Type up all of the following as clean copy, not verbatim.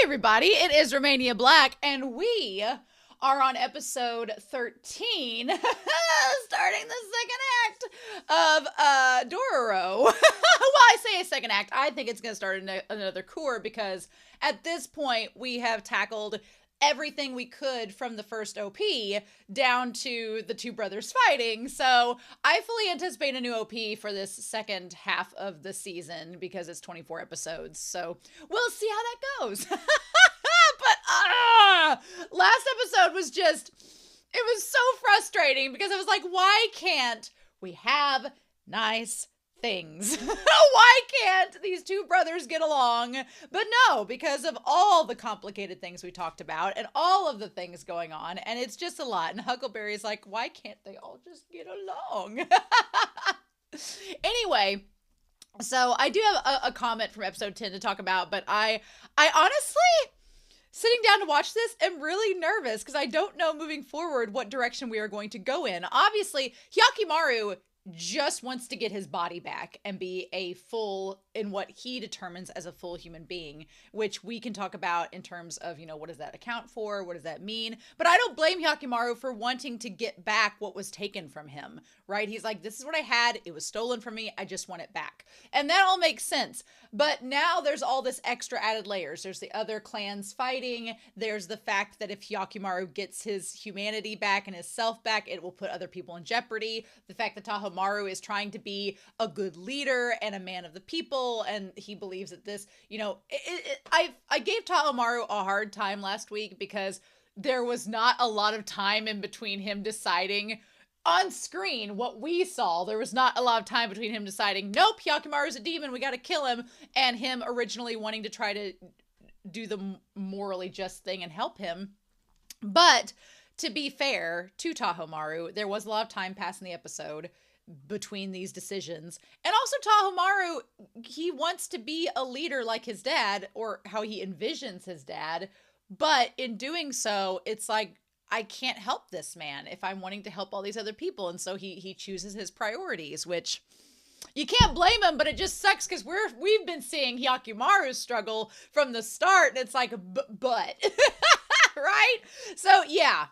everybody, it is Romania Black, and we are on episode 13, starting the second act of Dororo. Well, I say a second act, I think it's going to start another cour, because at this point, we have tackled everything we could from the first OP down to the two brothers fighting. So I fully anticipate a new OP for this second half of the season because it's 24 episodes. So we'll see how that goes. But last episode was just, it was so frustrating because I was like, why can't we have nice things? Why can't these two brothers get along? But no, because of all the complicated things we talked about and all of the things going on, and it's just a lot. And Huckleberry's like, why can't they all just get along? Anyway, so I do have a comment from episode 10 to talk about, but I honestly, sitting down to watch this, am really nervous because I don't know moving forward what direction we are going to go in. Obviously, Hyakkimaru just wants to get his body back and be a full, in what he determines as a full human being, which we can talk about in terms of, you know, what does that account for? What does that mean? But I don't blame Hyakkimaru for wanting to get back what was taken from him, right? He's like, this is what I had. It was stolen from me. I just want it back. And that all makes sense. But now there's all this extra added layers. There's the other clans fighting. There's the fact that if Hyakkimaru gets his humanity back and his self back, it will put other people in jeopardy. The fact that Tahomaru is trying to be a good leader and a man of the people, and he believes that this, you know, I gave Tahomaru a hard time last week because there was not a lot of time in between him deciding on screen what we saw. There was not a lot of time between him deciding, nope, Hyakkimaru's a demon, we gotta kill him, and him originally wanting to try to do the morally just thing and help him. But to be fair to Tahomaru, there was a lot of time passing the episode between these decisions. And also Tahomaru, he wants to be a leader like his dad, or how he envisions his dad, but in doing so, it's like, I can't help this man if I'm wanting to help all these other people. And so he chooses his priorities, which you can't blame him, but it just sucks because we've been seeing Hyakkimaru's struggle from the start, and it's like, but right? So yeah,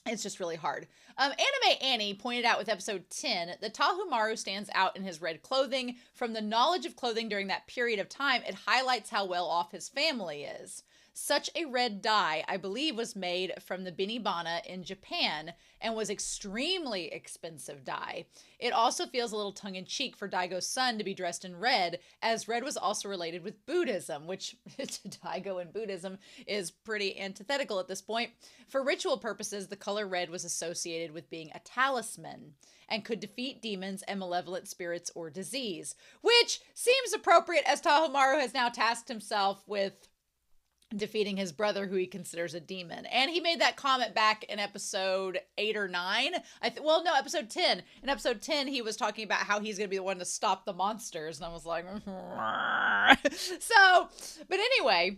it's just really hard. Anime Annie pointed out with episode 10 that Tahomaru stands out in his red clothing. From the knowledge of clothing during that period of time, it highlights how well off his family is. Such a red dye, I believe, was made from the Benibana in Japan and was extremely expensive dye. It also feels a little tongue-in-cheek for Daigo's son to be dressed in red, as red was also related with Buddhism, which to Daigo and Buddhism is pretty antithetical at this point. For ritual purposes, the color red was associated with being a talisman and could defeat demons and malevolent spirits or disease, which seems appropriate as Tahomaru has now tasked himself with defeating his brother, who he considers a demon. And he made that comment back in episode 8 or 9. Episode 10. In episode 10, he was talking about how he's going to be the one to stop the monsters. And I was like, but anyway,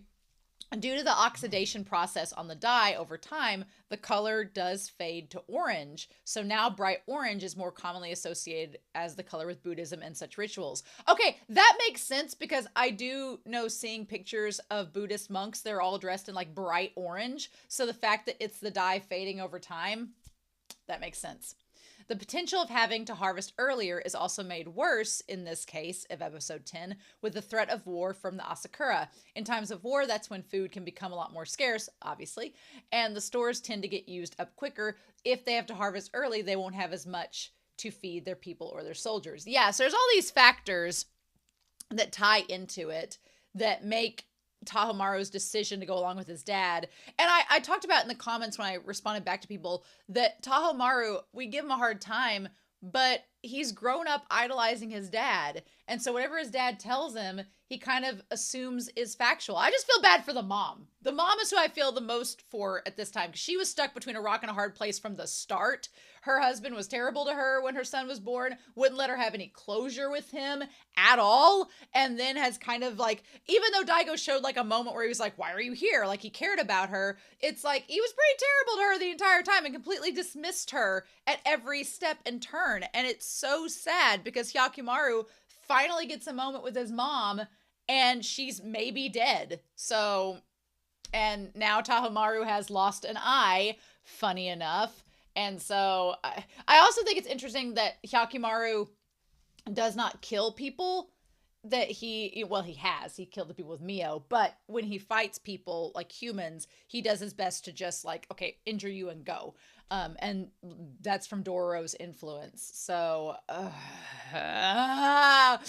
due to the oxidation process on the dye over time, the color does fade to orange. So now bright orange is more commonly associated as the color with Buddhism and such rituals. Okay, that makes sense because I do know, seeing pictures of Buddhist monks, they're all dressed in like bright orange. So the fact that it's the dye fading over time, that makes sense. The potential of having to harvest earlier is also made worse in this case of episode 10 with the threat of war from the Asakura. In times of war, that's when food can become a lot more scarce, obviously, and the stores tend to get used up quicker. If they have to harvest early, they won't have as much to feed their people or their soldiers. Yeah, so there's all these factors that tie into it that make Tahomaru's decision to go along with his dad. And I talked about in the comments when I responded back to people that Tahomaru, we give him a hard time, but he's grown up idolizing his dad. And so whatever his dad tells him, he kind of assumes is factual. I just feel bad for the mom. The mom is who I feel the most for at this time, because she was stuck between a rock and a hard place from the start. Her husband was terrible to her when her son was born, wouldn't let her have any closure with him at all, and then has kind of like, even though Daigo showed like a moment where he was like, why are you here? Like, he cared about her. It's like, he was pretty terrible to her the entire time and completely dismissed her at every step and turn. And it's so sad because Hyakkimaru finally gets a moment with his mom and she's maybe dead. So, and now Tahomaru has lost an eye, funny enough. And so I also think it's interesting that Hyakkimaru does not kill people. That he killed the people with Mio, but when he fights people like humans, he does his best to just like, okay, injure you and go. And that's from Dororo's influence. So I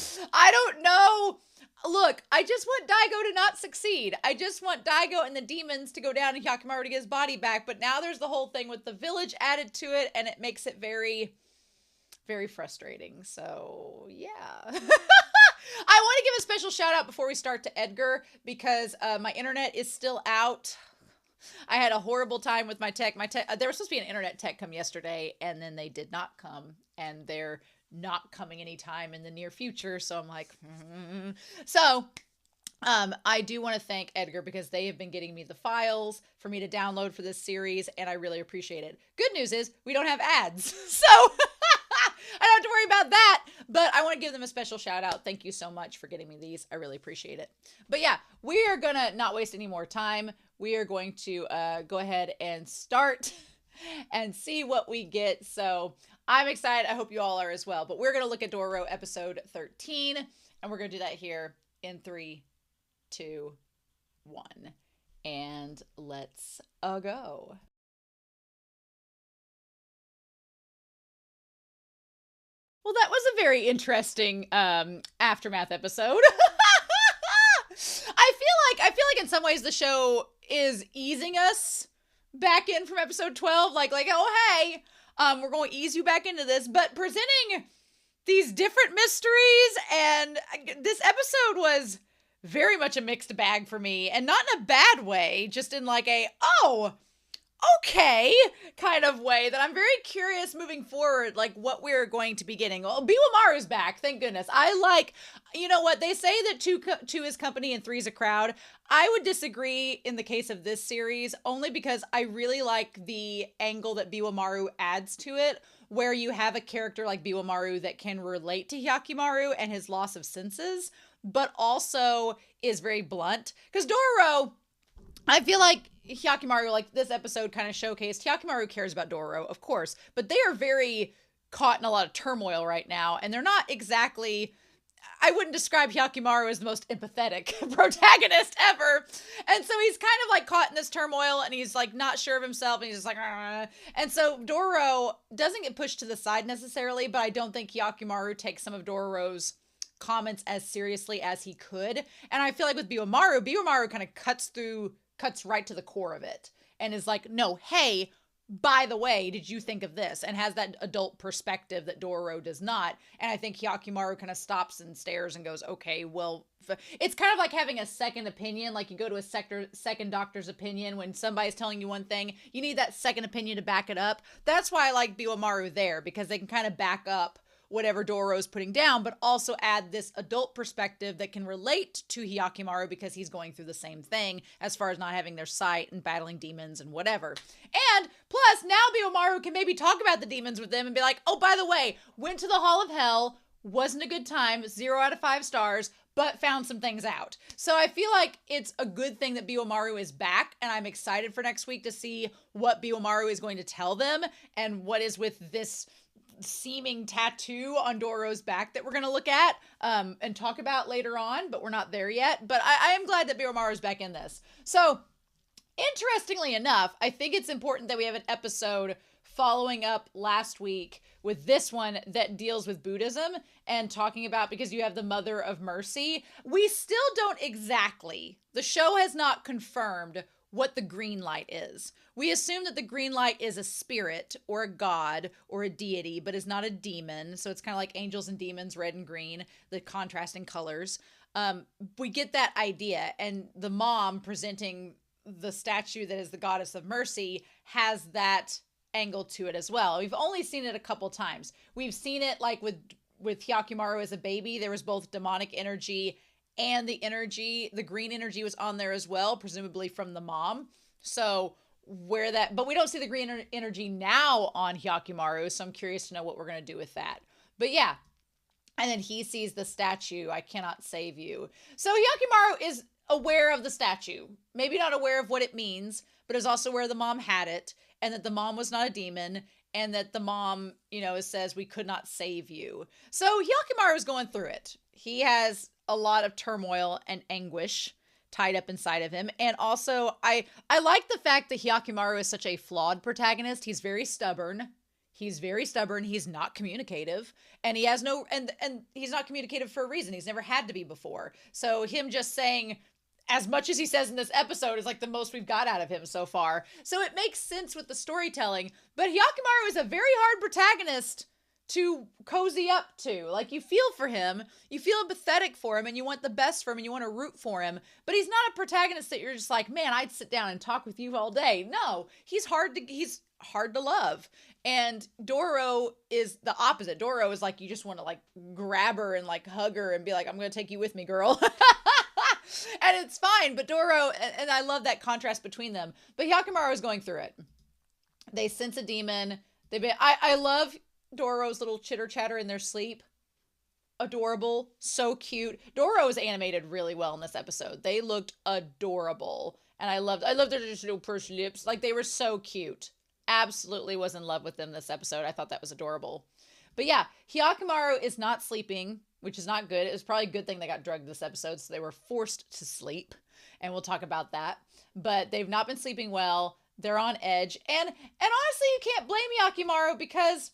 don't know. Look, I just want Daigo to not succeed. I just want Daigo and the demons to go down and Hyakkimaru to get his body back. But now there's the whole thing with the village added to it, and it makes it very, very frustrating. So yeah. I want to give a special shout out before we start to Edgar, because my internet is still out. I had a horrible time with my tech. There was supposed to be an internet tech come yesterday, and then they did not come, and they're not coming anytime in the near future. So I'm like, So I do want to thank Edgar, because they have been getting me the files for me to download for this series, and I really appreciate it. Good news is we don't have ads. So I don't have to worry about that, but I want to give them a special shout out. Thank you so much for getting me these. I really appreciate it. But yeah, we are going to not waste any more time. We are going to go ahead and start and see what we get. So I'm excited. I hope you all are as well. But we're going to look at Dororo episode 13, and we're going to do that here in 3, 2, 1. And let's go. Well, that was a very interesting aftermath episode. I feel like in some ways the show is easing us back in from episode 12. Like, oh hey, we're going to ease you back into this, but presenting these different mysteries, and this episode was very much a mixed bag for me, and not in a bad way, just in like a okay kind of way, that I'm very curious moving forward, like what we're going to be getting. Well, Biwamaru's back, thank goodness. I like, you know what, they say that two is company and three's a crowd. I would disagree in the case of this series, only because I really like the angle that Biwamaru adds to it, where you have a character like Biwamaru that can relate to Hyakkimaru and his loss of senses, but also is very blunt. Because Dororo, I feel like Hyakkimaru, like this episode kind of showcased, Hyakkimaru cares about Dororo, of course, but they are very caught in a lot of turmoil right now, and they're not exactly, I wouldn't describe Hyakkimaru as the most empathetic protagonist ever. And so he's kind of like caught in this turmoil, and he's like not sure of himself, and he's just like, argh. And so Dororo doesn't get pushed to the side necessarily, but I don't think Hyakkimaru takes some of Dororo's comments as seriously as he could. And I feel like with Biwamaru kind of cuts right to the core of it, and is like, no, hey, by the way, did you think of this? And has that adult perspective that Dororo does not. And I think Hyakkimaru kind of stops and stares and goes, okay, well, it's kind of like having a second opinion. Like you go to a second doctor's opinion when somebody's telling you one thing, you need that second opinion to back it up. That's why I like Biwamaru there, because they can kind of back up whatever Dororo's putting down, but also add this adult perspective that can relate to Hyakkimaru, because he's going through the same thing as far as not having their sight and battling demons and whatever. And plus, now Biwamaru can maybe talk about the demons with them and be like, oh, by the way, went to the Hall of Hell, wasn't a good time, 0 out of 5 stars, but found some things out. So I feel like it's a good thing that Biwamaru is back, and I'm excited for next week to see what Biwamaru is going to tell them, and what is with this seeming tattoo on Dororo's back that we're going to look at and talk about later on, but we're not there yet. But I am glad that Biwamaru's back in this. So, interestingly enough, I think it's important that we have an episode following up last week with this one that deals with Buddhism and talking about, because you have the Mother of Mercy. We still don't exactly, the show has not confirmed what the green light is. We assume that the green light is a spirit or a god or a deity, but is not a demon. So it's kind of like angels and demons, red and green, the contrasting colors. We get that idea, and the mom presenting the statue that is the goddess of mercy has that angle to it as well. We've only seen it a couple times. We've seen it like with Hyakkimaru as a baby. There was both demonic energy and the green energy was on there as well, presumably from the mom. So but we don't see the green energy now on Hyakkimaru, so I'm curious to know what we're going to do with that. But yeah, And then he sees the statue, I cannot save you. So Hyakkimaru is aware of the statue. Maybe not aware of what it means, but is also aware the mom had it, and that the mom was not a demon, and that the mom, says we could not save you. So Hyakkimaru is going through it. He has a lot of turmoil and anguish tied up inside of him. And also, I like the fact that Hyakkimaru is such a flawed protagonist. He's very stubborn. He's not communicative, and he has no, and he's not communicative for a reason. He's never had to be before. So him just saying as much as he says in this episode is like the most we've got out of him so far. So it makes sense with the storytelling, but Hyakkimaru is a very hard protagonist to cozy up to. Like, you feel for him, you feel empathetic for him, and you want the best for him, and you want to root for him, but he's not a protagonist that you're just like, man, I'd sit down and talk with you all day. No, he's hard to love. And Dororo is the opposite. Dororo is like, you just want to like grab her and like hug her and be like, I'm going to take you with me, girl. And it's fine. But Dororo, and I love that contrast between them. But Hyakkimaru is going through it. They sense a demon. I love Dororo's little chitter chatter in their sleep. Adorable. So cute. Dororo is animated really well in this episode. They looked adorable. And I loved their just little pursed lips. Like, they were so cute. Absolutely was in love with them this episode. I thought that was adorable. But yeah, Hyakkimaru is not sleeping, which is not good. It was probably a good thing they got drugged this episode, so they were forced to sleep. And we'll talk about that. But they've not been sleeping well. They're on edge. And honestly, you can't blame Hyakkimaru because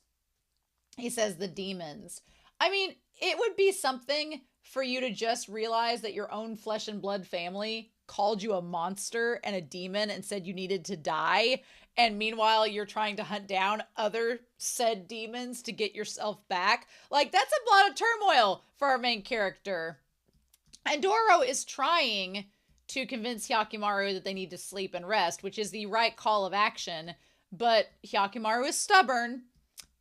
he says the demons. I mean, it would be something for you to just realize that your own flesh and blood family called you a monster and a demon and said you needed to die. And meanwhile, you're trying to hunt down other said demons to get yourself back. Like, that's a lot of turmoil for our main character. And Dororo is trying to convince Hyakkimaru that they need to sleep and rest, which is the right call of action. But Hyakkimaru is stubborn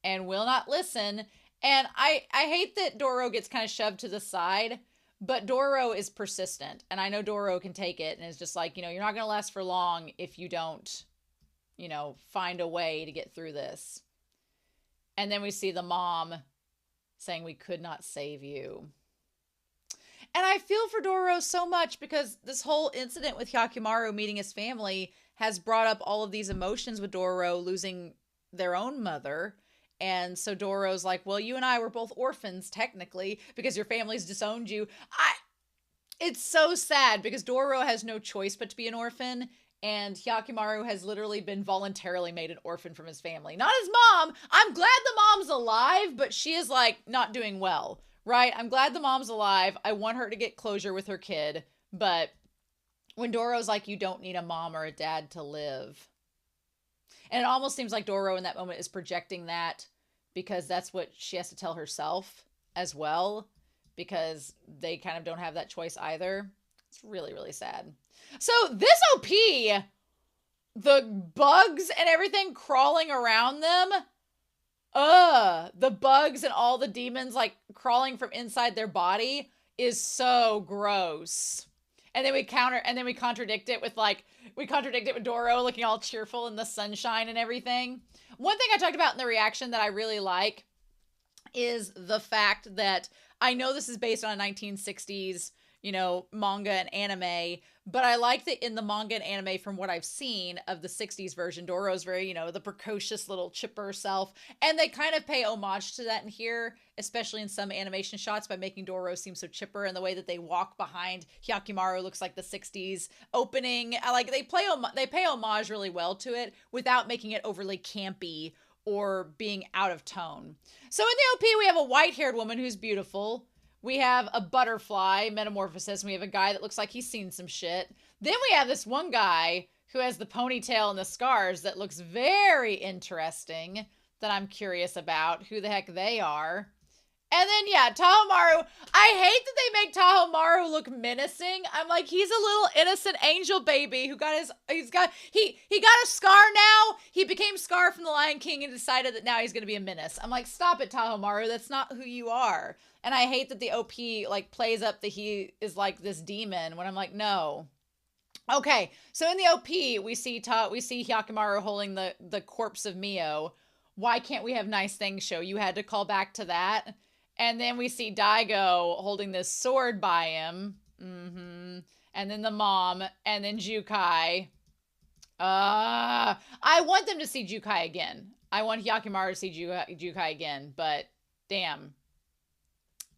and will not listen. And I hate that Dororo gets kind of shoved to the side, but Dororo is persistent. And I know Dororo can take it and is just like, you're not going to last for long if you don't, find a way to get through this. And then we see the mom saying, we could not save you. And I feel for Dororo so much because this whole incident with Hyakkimaru meeting his family has brought up all of these emotions with Dororo losing their own mother. And so Dororo's like, well, you and I were both orphans, technically, because your family's disowned you. It's so sad because Dororo has no choice but to be an orphan. And Hyakkimaru has literally been voluntarily made an orphan from his family. Not his mom. I'm glad the mom's alive, but she is like not doing well, right? I'm glad the mom's alive. I want her to get closure with her kid. But when Dororo's like, you don't need a mom or a dad to live. And it almost seems like Dororo in that moment is projecting that because that's what she has to tell herself as well, because they kind of don't have that choice either. It's really, really sad. So this OP, the bugs and everything crawling around them, the bugs and all the demons like crawling from inside their body is so gross. And then we contradict it with Dororo looking all cheerful in the sunshine and everything. One thing I talked about in the reaction that I really like is the fact that I know this is based on a 1960s, manga and anime, but I like that in the manga and anime, from what I've seen of the 60s version, Dororo's very, the precocious little chipper self, and they kind of pay homage to that in here, especially in some animation shots by making Dororo seem so chipper, and the way that they walk behind Hyakkimaru looks like the 60s opening. They pay homage really well to it without making it overly campy or being out of tone. So in the OP, we have a white-haired woman who's beautiful. We have a butterfly metamorphosis, and we have a guy that looks like he's seen some shit. Then we have this one guy who has the ponytail and the scars that looks very interesting, that I'm curious about who the heck they are. And then, yeah, Tahomaru. I hate that they make Tahomaru look menacing. I'm like, he's a little innocent angel baby who got he got a scar now. He became Scar from The Lion King and decided that now he's going to be a menace. I'm like, stop it, Tahomaru. That's not who you are. And I hate that the OP like plays up that he is like this demon when I'm like, no. Okay, so in the OP, we see Hyakkimaru holding the corpse of Mio. Why can't we have nice things show? You had to call back to that. And then we see Daigo holding this sword by him. And then the mom, and then Jukai. I want them to see Jukai again. I want Hyakkimaru to see Jukai again, but damn.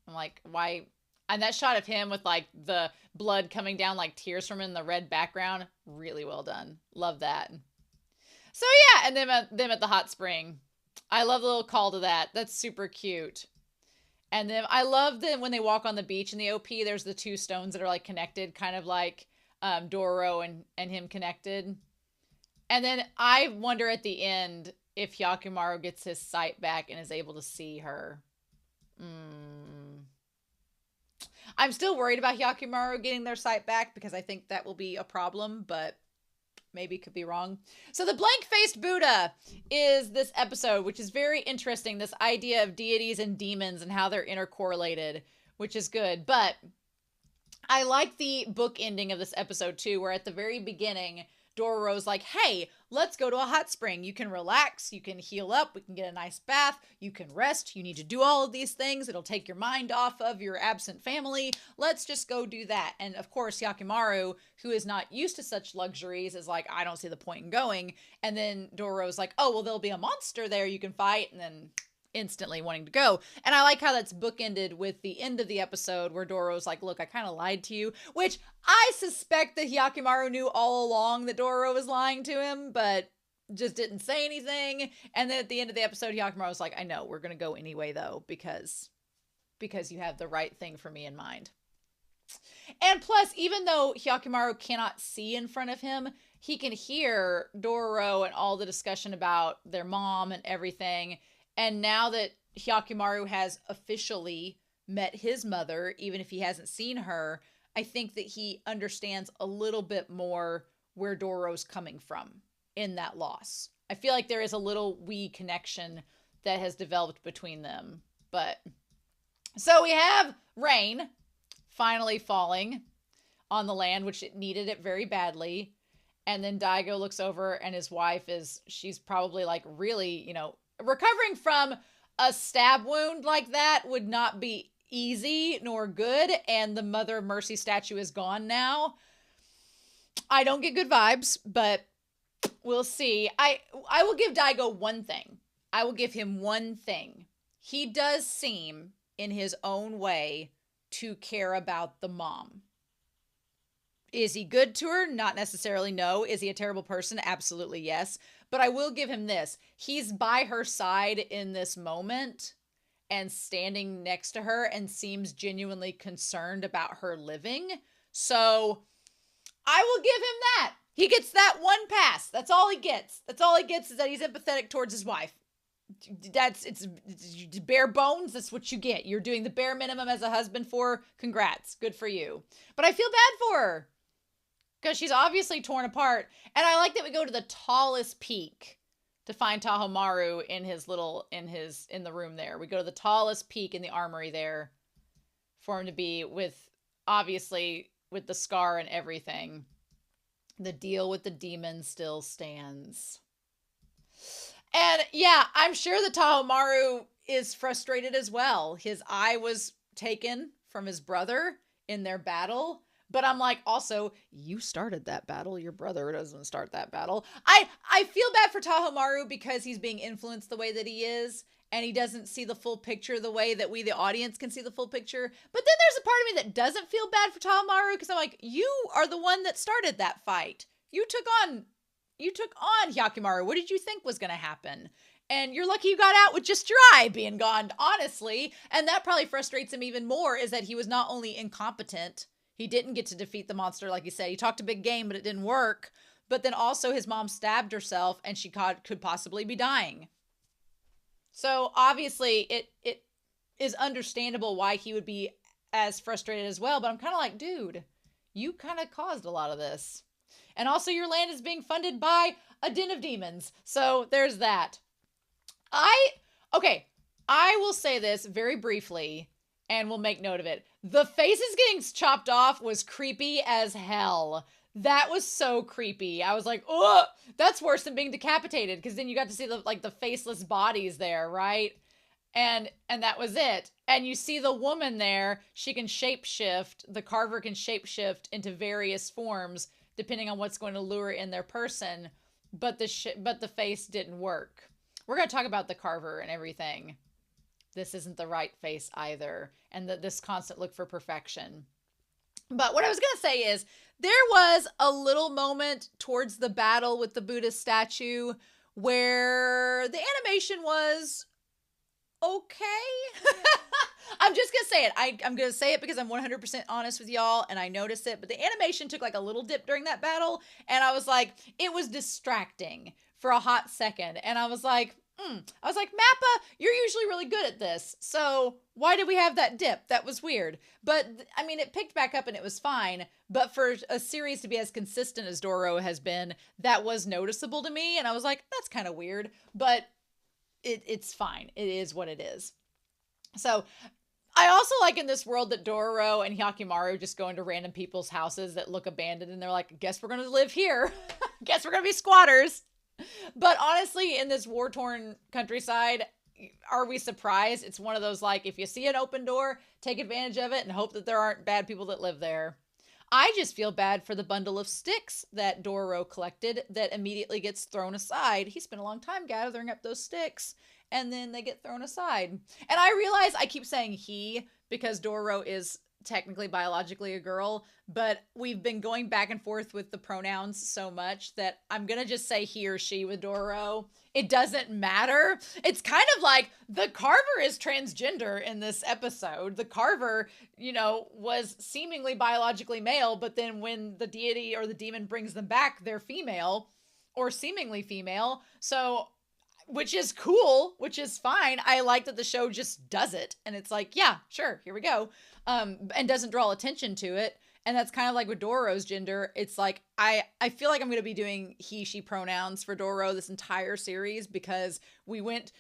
I'm like, why? And that shot of him with like the blood coming down like tears from in the red background, really well done. Love that. So yeah, and then them at the hot spring. I love the little call to that. That's super cute. And then I love that when they walk on the beach in the OP, there's the two stones that are like connected, kind of like Dororo and him connected. And then I wonder at the end if Hyakkimaru gets his sight back and is able to see her. I'm still worried about Hyakkimaru getting their sight back because I think that will be a problem, but maybe could be wrong. So the blank-faced Buddha is this episode, which is very interesting. This idea of deities and demons and how they're intercorrelated, which is good. But I like the book ending of this episode too, where at the very beginning, Dororo's like, hey, let's go to a hot spring. You can relax. You can heal up. We can get a nice bath. You can rest. You need to do all of these things. It'll take your mind off of your absent family. Let's just go do that. And of course, Hyakkimaru, who is not used to such luxuries, is like, I don't see the point in going. And then Dororo's like, oh, well, there'll be a monster there you can fight. And then instantly wanting to go. And I like how that's bookended with the end of the episode where Dororo's like, look, I kind of lied to you, which I suspect that Hyakkimaru knew all along that Dororo was lying to him, but just didn't say anything. And then at the end of the episode, Hyakkimaru was like, I know, we're going to go anyway, though, because you have the right thing for me in mind. And plus, even though Hyakkimaru cannot see in front of him, he can hear Dororo and all the discussion about their mom and everything. And now that Hyakkimaru has officially met his mother, even if he hasn't seen her, I think that he understands a little bit more where Dororo's coming from in that loss. I feel like there is a little wee connection that has developed between them. But so we have rain finally falling on the land, which it needed it very badly. And then Daigo looks over and his wife she's probably like really, recovering from a stab wound like that would not be easy nor good, and the Mother of Mercy statue is gone now. I don't get good vibes, but we'll see. I will give Daigo one thing. I will give him one thing. He does seem, in his own way, to care about the mom. Is he good to her? Not necessarily, no. Is he a terrible person? Absolutely, yes. But I will give him this. He's by her side in this moment and standing next to her and seems genuinely concerned about her living. So I will give him that. He gets that one pass. That's all he gets. That's all he gets, is that he's empathetic towards his wife. It's bare bones. That's what you get. You're doing the bare minimum as a husband for. Congrats. Good for you. But I feel bad for her, because she's obviously torn apart. And I like that we go to the tallest peak to find Tahomaru in the room there. We go to the tallest peak in the armory there for him to be with, obviously, with the scar and everything. The deal with the demon still stands. And yeah, I'm sure that Tahomaru is frustrated as well. His eye was taken from his brother in their battle. But I'm like, also, you started that battle. Your brother doesn't start that battle. I feel bad for Tahomaru because he's being influenced the way that he is, and he doesn't see the full picture the way that we, the audience, can see the full picture. But then there's a part of me that doesn't feel bad for Tahomaru, because I'm like, you are the one that started that fight. You took on Hyakkimaru. What did you think was going to happen? And you're lucky you got out with just your eye being gone, honestly. And that probably frustrates him even more, is that he was not only incompetent, he didn't get to defeat the monster, like he said. He talked a big game, but it didn't work. But then also his mom stabbed herself, and she could possibly be dying. So obviously it is understandable why he would be as frustrated as well. But I'm kind of like, dude, you kind of caused a lot of this. And also your land is being funded by a den of demons. So there's that. I will say this very briefly, and we'll make note of it. The faces getting chopped off was creepy as hell. That was so creepy. I was like, oh, that's worse than being decapitated, because then you got to see the faceless bodies there, right? And that was it. And you see the woman there, she can shapeshift, the Carver can shapeshift into various forms depending on what's going to lure in their person, but the face didn't work. We're going to talk about the Carver and everything. This isn't the right face either, and this constant look for perfection. But what I was going to say is there was a little moment towards the battle with the Buddhist statue where the animation was okay. I'm just going to say it. I'm going to say it because I'm 100% honest with y'all and I noticed it. But the animation took like a little dip during that battle. And I was like, it was distracting for a hot second. And I was like, Mappa, you're usually really good at this. So why did we have that dip? That was weird. But I mean, it picked back up and it was fine. But for a series to be as consistent as Dororo has been, that was noticeable to me. And I was like, that's kind of weird. But it's fine. It is what it is. So I also like in this world that Dororo and Hyakkimaru just go into random people's houses that look abandoned and they're like, guess we're going to live here. Guess we're going to be squatters. But honestly, in this war-torn countryside, are we surprised? It's one of those, like, if you see an open door, take advantage of it and hope that there aren't bad people that live there. I just feel bad for the bundle of sticks that Dororo collected that immediately gets thrown aside. He spent a long time gathering up those sticks, and then they get thrown aside. And I realize I keep saying he because Dororo is technically biologically a girl, but we've been going back and forth with the pronouns so much that I'm going to just say he or she with Dororo. It doesn't matter. It's kind of like the Carver is transgender in this episode. The Carver, was seemingly biologically male, but then when the deity or the demon brings them back, they're female or seemingly female. So, which is cool, which is fine. I like that the show just does it. And it's like, yeah, sure, here we go. And doesn't draw attention to it. And that's kind of like with Dororo's gender. It's like, I feel like I'm going to be doing he, she pronouns for Dororo this entire series because we went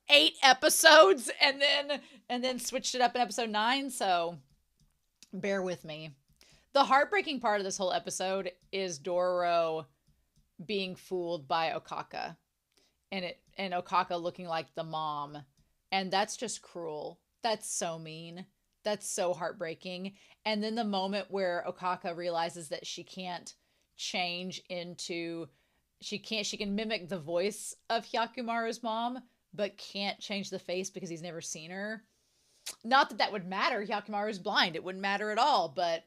8 episodes and then switched it up in episode 9. So bear with me. The heartbreaking part of this whole episode is Dororo being fooled by Okaka and Okaka looking like the mom. And that's just cruel. That's so mean. That's so heartbreaking. And then the moment where Okaka realizes that she can't change into, she can mimic the voice of Hyakkimaru's mom, but can't change the face because he's never seen her. Not that that would matter. Hyakkimaru's blind. It wouldn't matter at all, but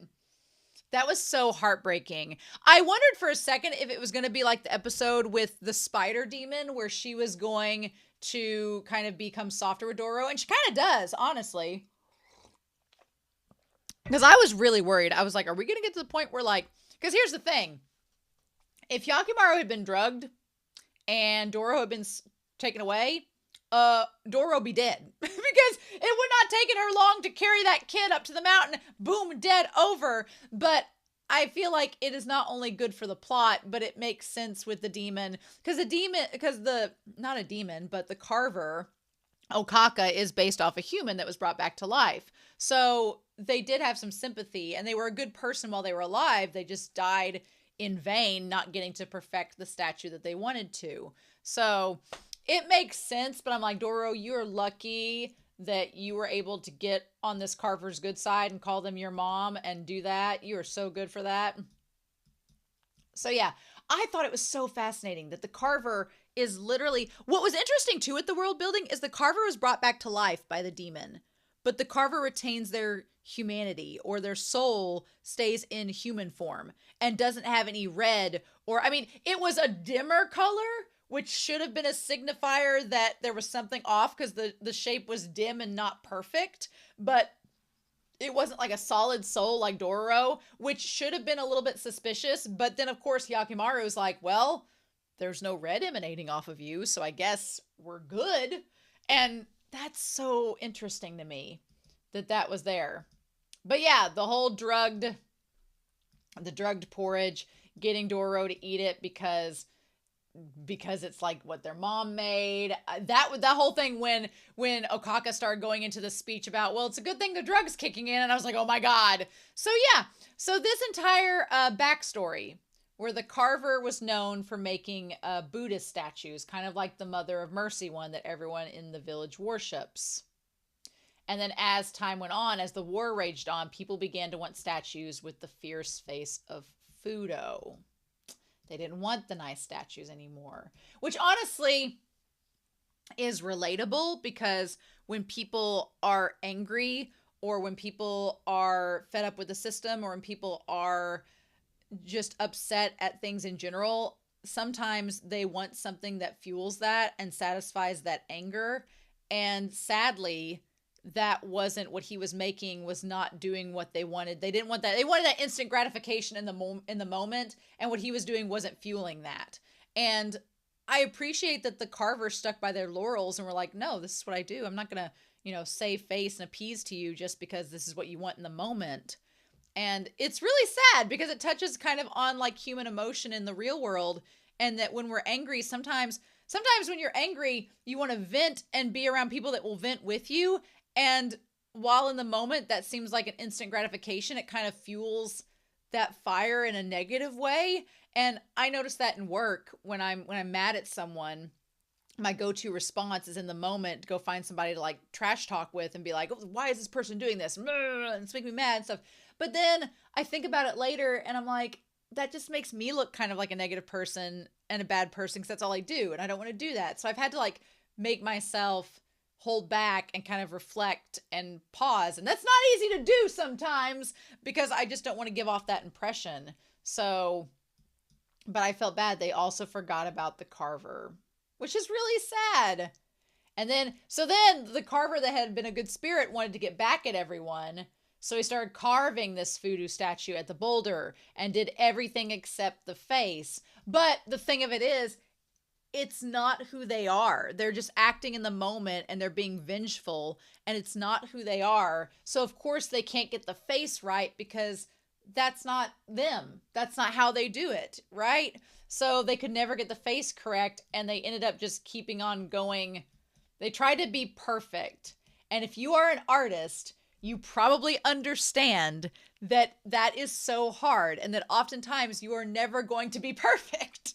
that was so heartbreaking. I wondered for a second if it was going to be like the episode with the spider demon where she was going to kind of become softer with Dororo, and she kind of does, honestly. Because I was really worried. I was like, are we going to get to the point where because here's the thing. If Hyakkimaru had been drugged and Dororo had been taken away, Dororo be dead. Because it would not taken her long to carry that kid up to the mountain. Boom, dead, over. But I feel like it is not only good for the plot, but it makes sense with the demon. Not a demon, but the Carver, Okaka, is based off a human that was brought back to life. So they did have some sympathy, and they were a good person while they were alive. They just died in vain, not getting to perfect the statue that they wanted to. So it makes sense, but I'm like, Dororo, you're lucky that you were able to get on this Carver's good side and call them your mom and do that. You are so good for that. So yeah, I thought it was so fascinating that the Carver is literally, what was interesting too at the world building is the Carver was brought back to life by the demon, but the Carver retains their humanity, or their soul stays in human form and doesn't have any red, it was a dimmer color, which should have been a signifier that there was something off because the shape was dim and not perfect, but it wasn't like a solid soul like Dororo, which should have been a little bit suspicious. But then of course Hyakkimaru is like, well, there's no red emanating off of you, so I guess we're good. And that's so interesting to me that was there. But yeah, the whole drugged porridge, getting Dororo to eat it because it's like what their mom made. That whole thing when Okaka started going into the speech about, well, it's a good thing the drug's kicking in, and I was like, oh my god. So yeah, so this entire backstory where the Carver was known for making Buddhist statues, kind of like the Mother of Mercy one that everyone in the village worships. And then as time went on, as the war raged on, people began to want statues with the fierce face of Fudo. They didn't want the nice statues anymore, which honestly is relatable, because when people are angry, or when people are fed up with the system, or when people are just upset at things in general, sometimes they want something that fuels that and satisfies that anger. And sadly, that wasn't what he was making, was not doing what they wanted. They didn't want that. They wanted that instant gratification in the moment, and what he was doing wasn't fueling that. And I appreciate that the Carvers stuck by their laurels and were like, no, this is what I do. I'm not going to, save face and appease to you just because this is what you want in the moment. And it's really sad, because it touches kind of on like human emotion in the real world. And that when we're angry, sometimes when you're angry, you want to vent and be around people that will vent with you. And while in the moment that seems like an instant gratification, it kind of fuels that fire in a negative way. And I notice that in work, when I'm mad at someone, my go-to response is in the moment to go find somebody to like trash talk with and be like, oh, why is this person doing this? And it's making me mad and stuff. But then I think about it later and I'm like, that just makes me look kind of like a negative person and a bad person, because that's all I do. And I don't want to do that. So I've had to like make myself hold back and kind of reflect and pause. And that's not easy to do sometimes, because I just don't want to give off that impression. So, but I felt bad. They also forgot about the Carver, which is really sad. And then the Carver that had been a good spirit wanted to get back at everyone. So he started carving this voodoo statue at the boulder and did everything except the face. But the thing of it is, it's not who they are. They're just acting in the moment and they're being vengeful, and it's not who they are. So of course they can't get the face right, because that's not them. That's not how they do it, right? So they could never get the face correct, and they ended up just keeping on going. They tried to be perfect. And if you are an artist, you probably understand that that is so hard, and that oftentimes you are never going to be perfect.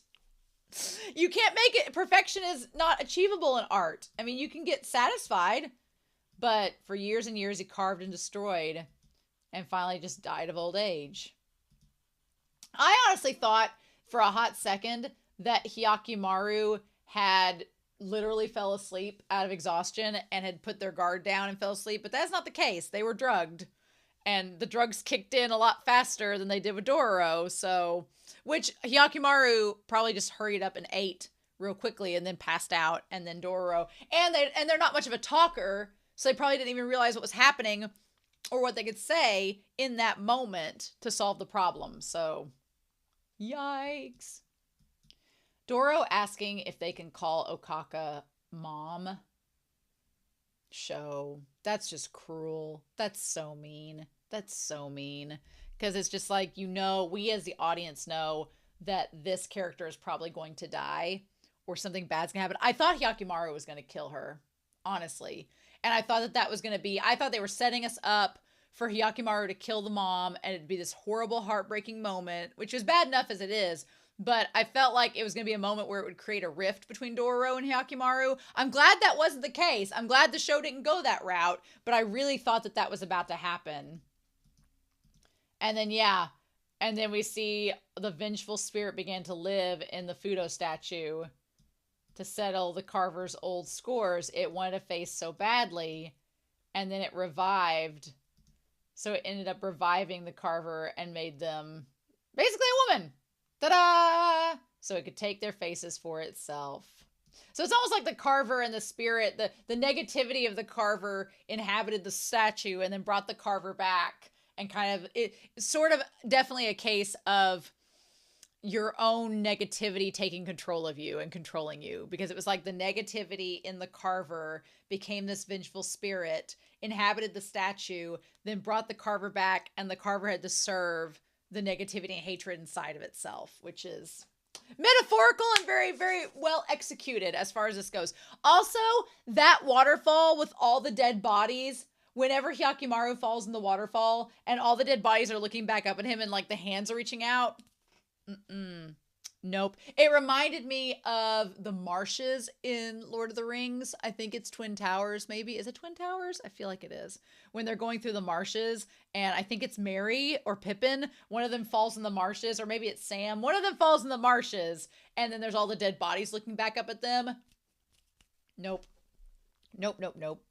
You can't make it. Perfection is not achievable in art. I mean, you can get satisfied, but for years and years he carved and destroyed, and finally just died of old age. I honestly thought for a hot second that Hyakkimaru had literally fell asleep out of exhaustion and had put their guard down and fell asleep, but that's not the case. They were drugged, and the drugs kicked in a lot faster than they did with Dororo. So, which Hyakkimaru probably just hurried up and ate real quickly and then passed out, and then Dororo, and they're not much of a talker, so they probably didn't even realize what was happening or what they could say in that moment to solve the problem. So, yikes. Doro asking if they can call Okaka mom. Show. That's just cruel. That's so mean. That's so mean. Because it's just like, we as the audience know that this character is probably going to die, or something bad's going to happen. I thought Hyakkimaru was going to kill her, honestly. And I thought that was going to be, I thought they were setting us up for Hyakkimaru to kill the mom, and it'd be this horrible, heartbreaking moment, which is bad enough as it is. But I felt like it was going to be a moment where it would create a rift between Dororo and Hyakkimaru. I'm glad that wasn't the case. I'm glad the show didn't go that route, but I really thought that was about to happen. And then, and then we see the vengeful spirit began to live in the Fudo statue to settle the Carver's old scores. It wanted a face so badly, and then it revived. So it ended up reviving the Carver and made them basically a woman. Ta-da! So it could take their faces for itself. So it's almost like the Carver and the spirit, the negativity of the Carver inhabited the statue and then brought the Carver back, and kind of, it sort of definitely a case of your own negativity taking control of you and controlling you, because it was like the negativity in the Carver became this vengeful spirit, inhabited the statue, then brought the Carver back, and the Carver had to serve the negativity and hatred inside of itself, which is metaphorical and very, very well executed as far as this goes. Also, that waterfall with all the dead bodies, whenever Hyakkimaru falls in the waterfall and all the dead bodies are looking back up at him and like the hands are reaching out, Mm-mm. Nope. It reminded me of the marshes in Lord of the Rings. I think it's Twin Towers, maybe. Is it Twin Towers? I feel like it is. When they're going through the marshes, and I think it's Merry or Pippin. One of them falls in the marshes, or maybe it's Sam. One of them falls in the marshes, and then there's all the dead bodies looking back up at them. Nope. Nope, nope, nope.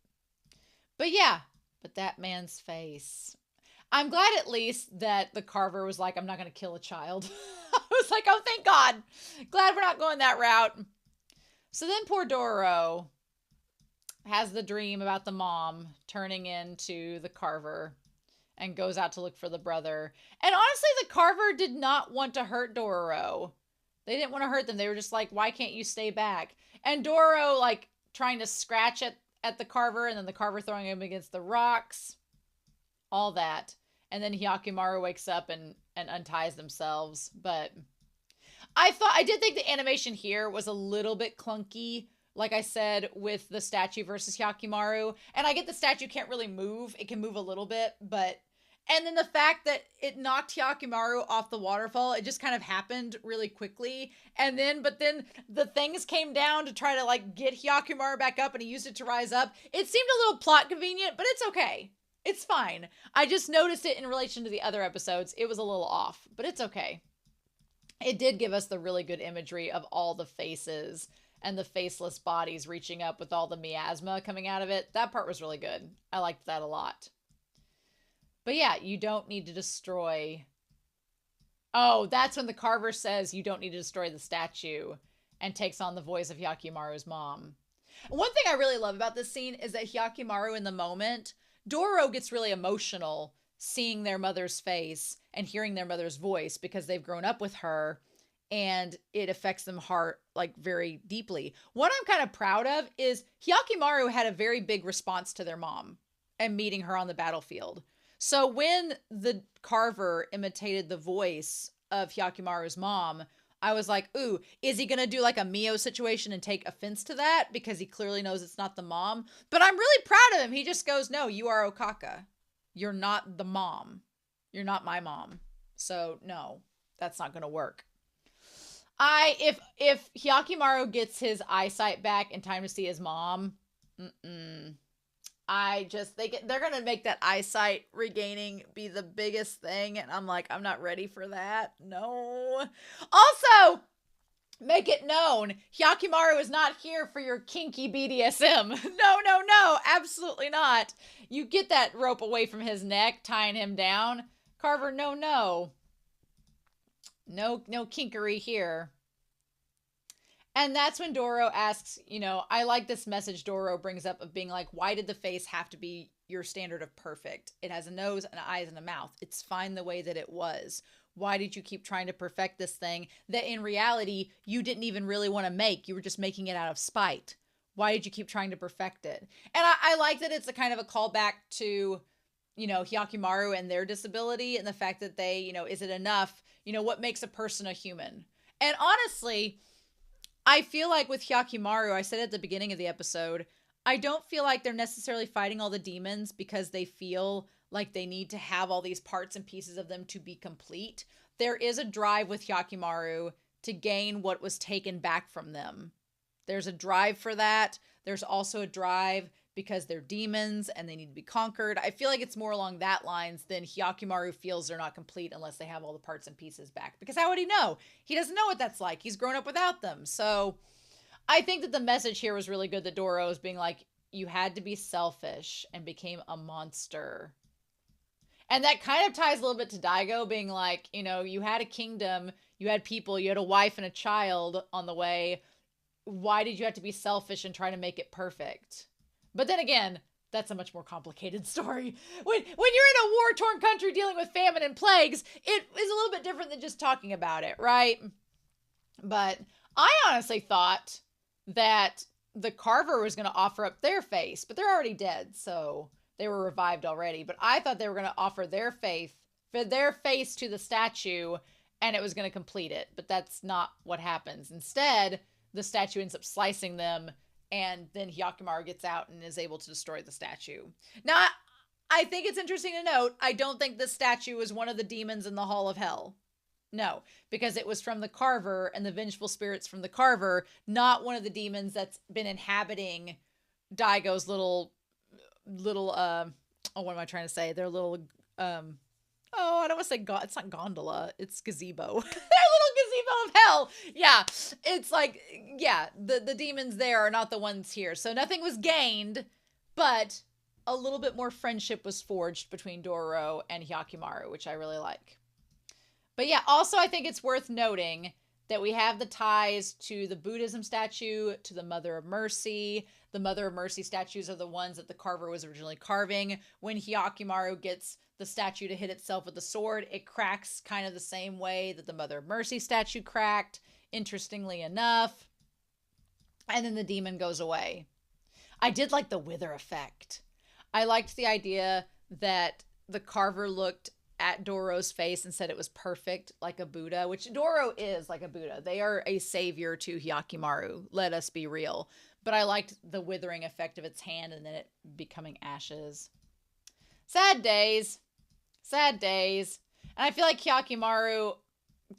But yeah, but that man's face. I'm glad at least that the Carver was like, I'm not going to kill a child. I was like, oh, thank God. Glad we're not going that route. So then poor Dororo has the dream about the mom turning into the Carver and goes out to look for the brother. And honestly, the Carver did not want to hurt Dororo. They didn't want to hurt them. They were just like, why can't you stay back? And Dororo, like, trying to scratch at the Carver, and then the Carver throwing him against the rocks. All that. And then Hyakkimaru wakes up and unties themselves. But I did think the animation here was a little bit clunky. Like I said, with the statue versus Hyakkimaru. And I get the statue can't really move. It can move a little bit, but... And then the fact that it knocked Hyakkimaru off the waterfall, it just kind of happened really quickly. But then the things came down to try to, like, get Hyakkimaru back up, and he used it to rise up. It seemed a little plot convenient, but it's okay. It's fine. I just noticed it in relation to the other episodes. It was a little off, but it's okay. It did give us the really good imagery of all the faces and the faceless bodies reaching up with all the miasma coming out of it. That part was really good. I liked that a lot. But yeah, you don't need to destroy... Oh, that's when the Carver says you don't need to destroy the statue and takes on the voice of Hyakkimaru's mom. One thing I really love about this scene is that Hyakkimaru, in the moment, Dororo gets really emotional seeing their mother's face and hearing their mother's voice because they've grown up with her, and it affects them heart, like, very deeply. What I'm kind of proud of is Hyakkimaru had a very big response to their mom and meeting her on the battlefield. So when the Carver imitated the voice of Hyakkimaru's mom, I was like, ooh, is he going to do like a Mio situation and take offense to that? Because he clearly knows it's not the mom. But I'm really proud of him. He just goes, no, you are Okaka. You're not the mom. You're not my mom. So no, that's not going to work. If Hyakkimaru gets his eyesight back in time to see his mom, they're going to make that eyesight regaining be the biggest thing. And I'm like, I'm not ready for that. No. Also, make it known, Hyakkimaru is not here for your kinky BDSM. No, absolutely not. You get that rope away from his neck, tying him down. Carver, no. No kinkery here. And that's when Dororo asks, I like this message Dororo brings up of being like, why did the face have to be your standard of perfect? It has a nose, and eyes, and a mouth. It's fine the way that it was. Why did you keep trying to perfect this thing that in reality you didn't even really want to make? You were just making it out of spite. Why did you keep trying to perfect it? And I like that it's a kind of a callback to, Hyakkimaru and their disability and the fact that they, is it enough? What makes a person a human? And honestly, I feel like with Hyakkimaru, I said at the beginning of the episode, I don't feel like they're necessarily fighting all the demons because they feel like they need to have all these parts and pieces of them to be complete. There is a drive with Hyakkimaru to gain what was taken back from them. There's a drive for that. There's also a drive because they're demons and they need to be conquered. I feel like it's more along that lines than Hyakkimaru feels they're not complete unless they have all the parts and pieces back. Because how would he know? He doesn't know what that's like. He's grown up without them. So I think that the message here was really good that Dororo is being like, you had to be selfish and became a monster. And that kind of ties a little bit to Daigo being like, you had a kingdom, you had people, you had a wife and a child on the way. Why did you have to be selfish and try to make it perfect? But then again, that's a much more complicated story. When you're in a war-torn country dealing with famine and plagues, it is a little bit different than just talking about it, right? But I honestly thought that the Carver was going to offer up their face, but they're already dead, so they were revived already. But I thought they were going to offer their face to the statue, and it was going to complete it. But that's not what happens. Instead, the statue ends up slicing them, and then Hyakkimaru gets out and is able to destroy the statue. Now, I think it's interesting to note, I don't think this statue is one of the demons in the Hall of Hell. No, because it was from the Carver and the vengeful spirits from the Carver, not one of the demons that's been inhabiting Daigo's little oh, what am I trying to say? Their little oh, I don't want to say it's not gondola, it's gazebo. Their little gazebo of hell. Yeah. It's like, yeah, the demons there are not the ones here. So nothing was gained, but a little bit more friendship was forged between Dororo and Hyakkimaru, which I really like. But yeah, also I think it's worth noting that we have the ties to the Buddhism statue, to the Mother of Mercy. The Mother of Mercy statues are the ones that the Carver was originally carving. When Hyakkimaru gets the statue to hit itself with the sword, it cracks kind of the same way that the Mother of Mercy statue cracked, interestingly enough. And then the demon goes away. I did like the wither effect. I liked the idea that the Carver looked at Dororo's face and said it was perfect, like a Buddha, which Dororo is like a Buddha. They are a savior to Hyakkimaru. Let us be real. But I liked the withering effect of its hand and then it becoming ashes. Sad days. Sad days. And I feel like Hyakkimaru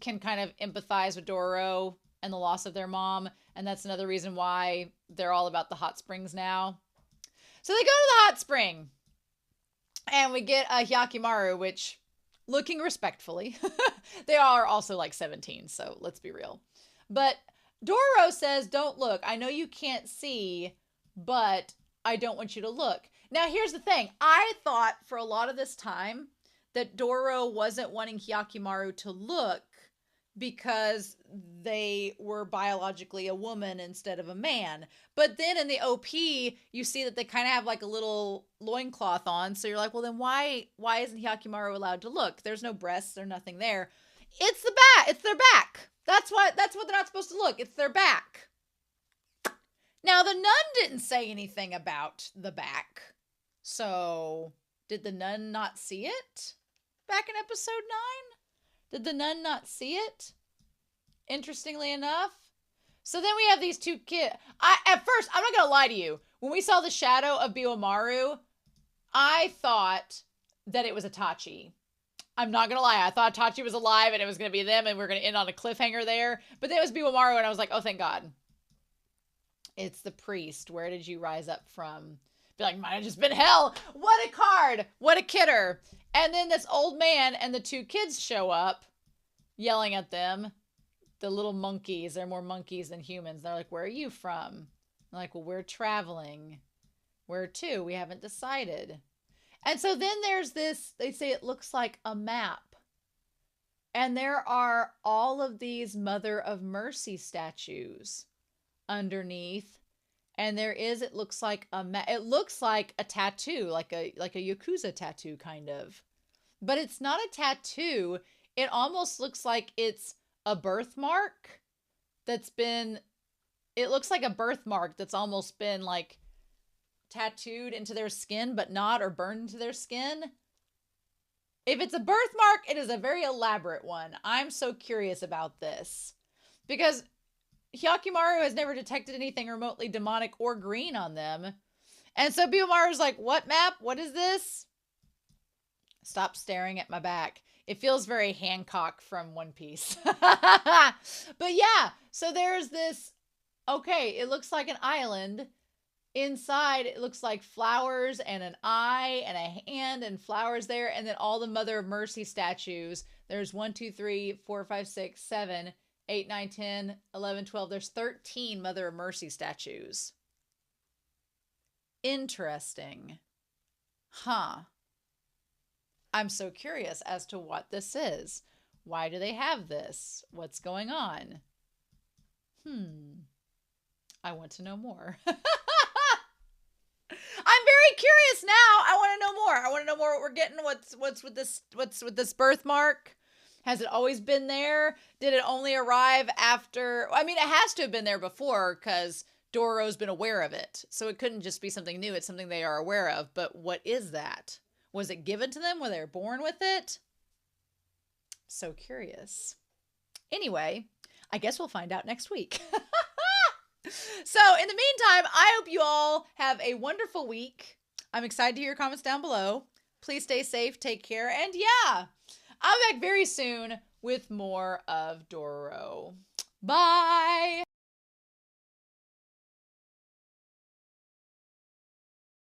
can kind of empathize with Dororo and the loss of their mom. And that's another reason why they're all about the hot springs now. So they go to the hot spring. And we get a Hyakkimaru, which, looking respectfully, they are also like 17, so let's be real. But Dororo says, don't look. I know you can't see, but I don't want you to look. Now, here's the thing. I thought for a lot of this time that Dororo wasn't wanting Hyakkimaru to look because they were biologically a woman instead of a man. But then in the OP, you see that they kind of have like a little loincloth on. So you're like, well, then why isn't Hyakkimaru allowed to look? There's no breasts, there's nothing there. It's the back. It's their back. That's what they're not supposed to look. It's their back. Now, the nun didn't say anything about the back. So did the nun not see it back in episode 9? Did the nun not see it? Interestingly enough. So then we have these two kids. At first, I'm not going to lie to you. When we saw the shadow of Biomaru, I thought that it was Itachi. I'm not going to lie. I thought Itachi was alive and it was going to be them and we're going to end on a cliffhanger there. But then it was Biomaru and I was like, oh, thank God. It's the priest. Where did you rise up from? Be like, might have just been hell. What a card. What a kidder. And then this old man and the two kids show up yelling at them. The little monkeys. They're more monkeys than humans. They're like, where are you from? I'm like, well, we're traveling. Where to? We haven't decided. And so then there's this, they say it looks like a map. And there are all of these Mother of Mercy statues underneath. And there is, it looks like it looks like a tattoo, like a Yakuza tattoo kind of. But it's not a tattoo. It almost looks like it's a birthmark that's been, it looks like a birthmark that's almost been like tattooed into their skin, but not, or burned into their skin. If it's a birthmark, it is a very elaborate one. I'm so curious about this because Hyakkimaru has never detected anything remotely demonic or green on them. And so Biomaru's like, what map? What is this? Stop staring at my back. It feels very Hancock from One Piece. But yeah, so there's this, okay, it looks like an island. Inside, it looks like flowers and an eye and a hand and flowers there. And then all the Mother of Mercy statues. There's 1, 2, 3, 4, 5, 6, 7, 8, 9, 10, 11, 12. There's 13 Mother of Mercy statues. Interesting. Huh. I'm so curious as to what this is. Why do they have this? What's going on? I want to know more. I'm very curious now. I want to know more. I want to know more what we're getting. What's with this birthmark? Has it always been there? Did it only arrive after? I mean, it has to have been there before because Dororo's been aware of it. So it couldn't just be something new. It's something they are aware of. But what is that? Was it given to them? Were they born with it? So curious. Anyway, I guess we'll find out next week. So in the meantime, I hope you all have a wonderful week. I'm excited to hear your comments down below. Please stay safe, take care, and yeah, I'll be back very soon with more of Dororo. Bye!